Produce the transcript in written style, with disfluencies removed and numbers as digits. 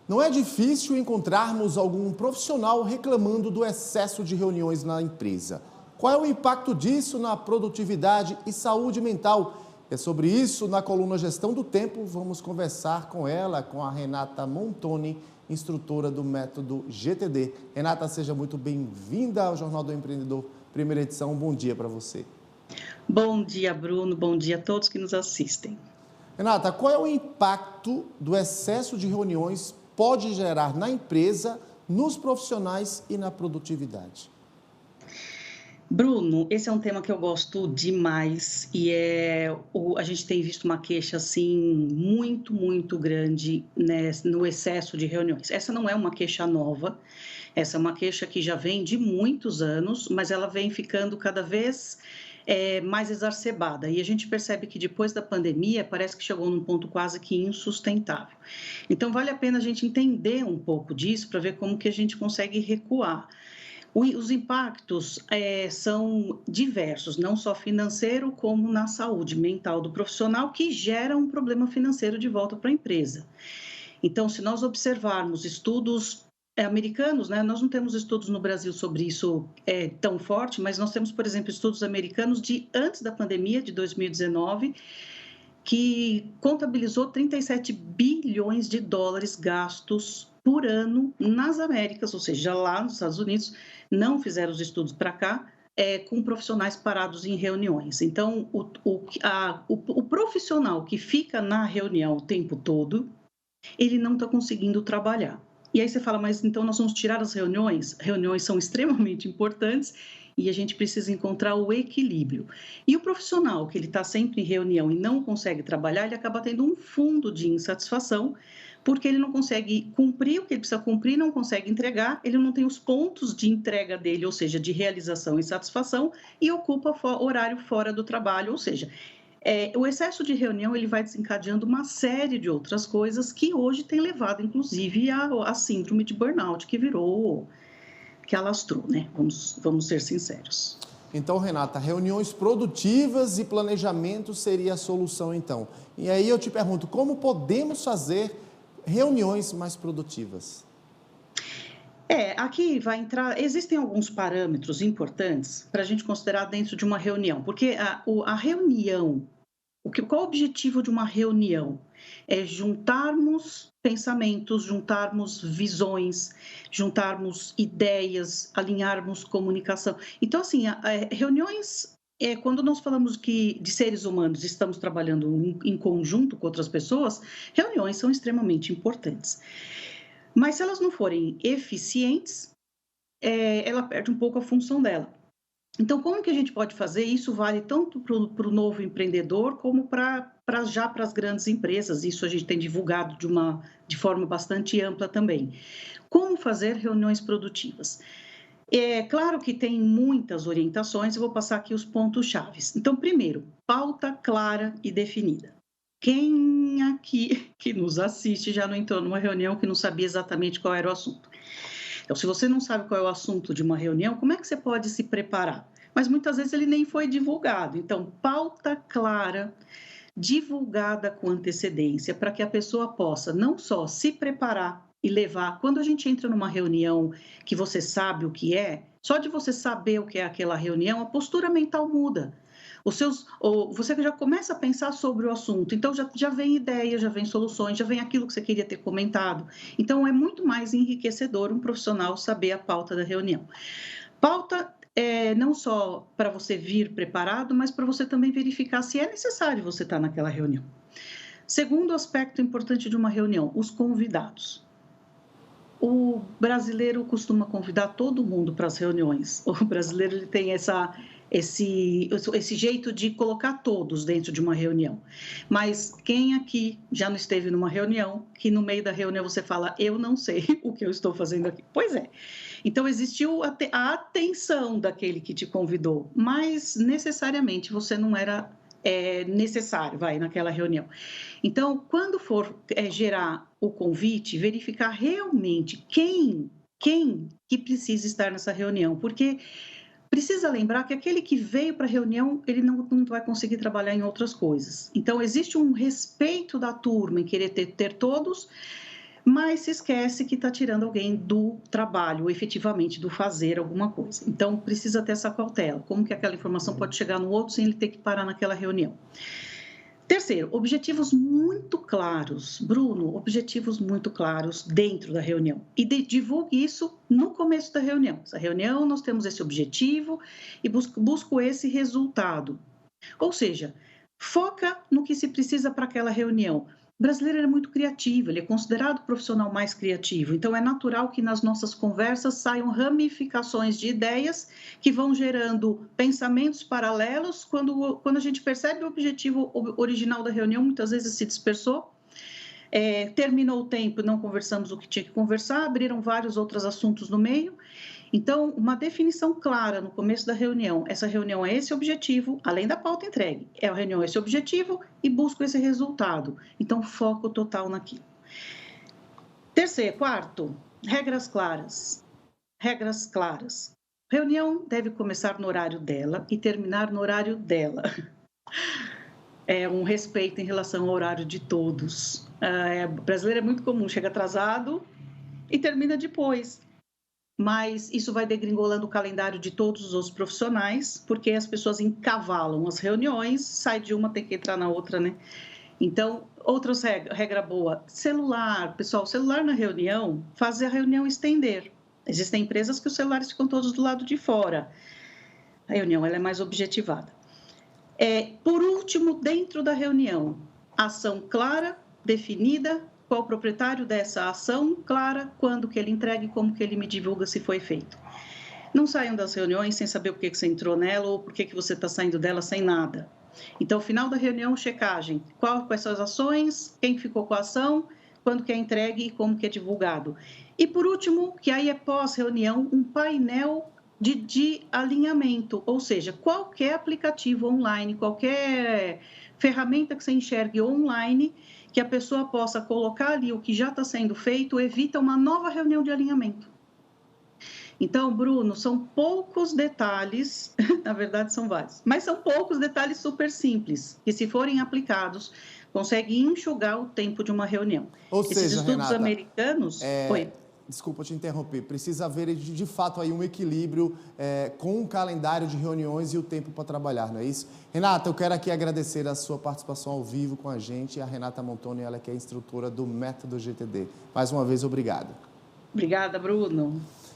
Não é difícil encontrarmos algum profissional reclamando do excesso de reuniões na empresa. Qual é o impacto disso na produtividade e saúde mental? É sobre isso, na coluna Gestão do Tempo, vamos conversar com ela, com a Renata Montoni, instrutora do método GTD. Renata, seja muito bem-vinda ao Jornal do Empreendedor, primeira edição. Bom dia para você. Bom dia, Bruno. Bom dia a todos que nos assistem. Renata, qual é o impacto do excesso de reuniões pode gerar na empresa, nos profissionais e na produtividade? Bruno, esse é um tema que eu gosto demais e a gente tem visto uma queixa assim muito grande, né, no excesso de reuniões. Essa não é uma queixa nova, essa é uma queixa que já vem de muitos anos, mas ela vem ficando cada vez mais exacerbada. E a gente percebe que depois da pandemia parece que chegou num ponto quase que insustentável. Então vale a pena a gente entender um pouco disso para ver como que a gente consegue recuar. Os impactos são diversos, não só financeiro, como na saúde mental do profissional, que gera um problema financeiro de volta para a empresa. Então, se nós observarmos estudos americanos, né, nós não temos estudos no Brasil sobre isso tão forte, mas nós temos, por exemplo, estudos americanos de antes da pandemia, de 2019, que contabilizou 37 bilhões de dólares gastos por ano nas Américas, ou seja, lá nos Estados Unidos, não fizeram os estudos para cá, com profissionais parados em reuniões. Então, o profissional que fica na reunião o tempo todo, ele não está conseguindo trabalhar. E aí você fala, mas então nós vamos tirar as reuniões? Reuniões são extremamente importantes e a gente precisa encontrar o equilíbrio. E o profissional que ele está sempre em reunião e não consegue trabalhar, ele acaba tendo um fundo de insatisfação, porque ele não consegue cumprir o que ele precisa cumprir, não consegue entregar, ele não tem os pontos de entrega dele, ou seja, de realização e satisfação, e ocupa horário fora do trabalho, ou seja, o excesso de reunião ele vai desencadeando uma série de outras coisas que hoje tem levado, inclusive, a síndrome de burnout, que alastrou, né? Vamos ser sinceros. Então, Renata, reuniões produtivas e planejamento seria a solução, então. E aí eu te pergunto, como podemos fazer reuniões mais produtivas? Aqui vai entrar, existem alguns parâmetros importantes para a gente considerar dentro de uma reunião, porque a reunião, qual o objetivo de uma reunião? É juntarmos pensamentos, juntarmos visões, juntarmos ideias, alinharmos comunicação. Então, assim, reuniões, quando nós falamos de seres humanos, estamos trabalhando em conjunto com outras pessoas, reuniões são extremamente importantes. Mas se elas não forem eficientes, ela perde um pouco a função dela. Então, como que a gente pode fazer? Isso vale tanto para o novo empreendedor como para as grandes empresas. Isso a gente tem divulgado de forma bastante ampla também. Como fazer reuniões produtivas? É claro que tem muitas orientações, eu vou passar aqui os pontos chaves. Então, primeiro, pauta clara e definida. Quem aqui que nos assiste já não entrou numa reunião que não sabia exatamente qual era o assunto? Então, se você não sabe qual é o assunto de uma reunião, como é que você pode se preparar? Mas muitas vezes ele nem foi divulgado. Então, pauta clara, divulgada com antecedência, para que a pessoa possa não só se preparar e levar. Quando a gente entra numa reunião que você sabe o que é, só de você saber o que é aquela reunião, a postura mental muda. Você já começa a pensar sobre o assunto, então já vem ideia, já vem soluções, já vem aquilo que você queria ter comentado. Então, é muito mais enriquecedor um profissional saber a pauta da reunião. Pauta não só para você vir preparado, mas para você também verificar se é necessário você estar naquela reunião. Segundo aspecto importante de uma reunião, os convidados. O brasileiro costuma convidar todo mundo para as reuniões. O brasileiro ele tem esse jeito de colocar todos dentro de uma reunião. Mas quem aqui já não esteve numa reunião, que no meio da reunião você fala, eu não sei o que eu estou fazendo aqui? Pois é. Então, existiu a atenção daquele que te convidou, mas necessariamente você não era necessário, naquela reunião. Então, quando for gerar o convite, verificar realmente quem que precisa estar nessa reunião, porque precisa lembrar que aquele que veio para a reunião, ele não vai conseguir trabalhar em outras coisas. Então, existe um respeito da turma em querer ter todos, mas se esquece que está tirando alguém do trabalho, ou efetivamente do fazer alguma coisa. Então, precisa ter essa cautela. Como que aquela informação pode chegar no outro sem ele ter que parar naquela reunião? Terceiro, objetivos muito claros. Bruno, objetivos muito claros dentro da reunião. E divulgue isso no começo da reunião. Essa reunião, nós temos esse objetivo e busco esse resultado. Ou seja, foca no que se precisa para aquela reunião. O brasileiro é muito criativo, ele é considerado o profissional mais criativo, então é natural que nas nossas conversas saiam ramificações de ideias que vão gerando pensamentos paralelos. Quando a gente percebe o objetivo original da reunião, muitas vezes se dispersou, terminou o tempo e não conversamos o que tinha que conversar, abriram vários outros assuntos no meio. Então, uma definição clara no começo da reunião. Essa reunião é esse objetivo, além da pauta entregue. É a reunião esse objetivo e busco esse resultado. Então, foco total naquilo. Quarto, regras claras. Regras claras. Reunião deve começar no horário dela e terminar no horário dela. É um respeito em relação ao horário de todos. O brasileiro é muito comum, chega atrasado e termina depois. Mas isso vai degringolando o calendário de todos os outros profissionais, porque as pessoas encavalam as reuniões, sai de uma, tem que entrar na outra, né? Então, regra boa, celular. Pessoal, celular na reunião, faz a reunião estender. Existem empresas que os celulares ficam todos do lado de fora. A reunião ela é mais objetivada. Por último, dentro da reunião, ação clara, definida, qual o proprietário dessa ação, clara, quando que ele entrega e como que ele me divulga se foi feito. Não saiam das reuniões sem saber por que você entrou nela ou por que você está saindo dela sem nada. Então, final da reunião, checagem. Quais são as ações, quem ficou com a ação, quando que é entregue e como que é divulgado. E, por último, que aí é pós-reunião, um painel de alinhamento, ou seja, qualquer aplicativo online, qualquer ferramenta que você enxergue online, que a pessoa possa colocar ali o que já está sendo feito, evita uma nova reunião de alinhamento. Então, Bruno, são poucos detalhes, na verdade são vários, mas são poucos detalhes super simples, que se forem aplicados, conseguem enxugar o tempo de uma reunião. Ou Esses seja, estudos Renata, americanos... Oi. Desculpa te interromper, precisa haver de fato aí um equilíbrio com o calendário de reuniões e o tempo para trabalhar, não é isso? Renata, eu quero aqui agradecer a sua participação ao vivo com a gente, a Renata Montoni, ela que é instrutora do Método GTD. Mais uma vez, obrigado. Obrigada, Bruno.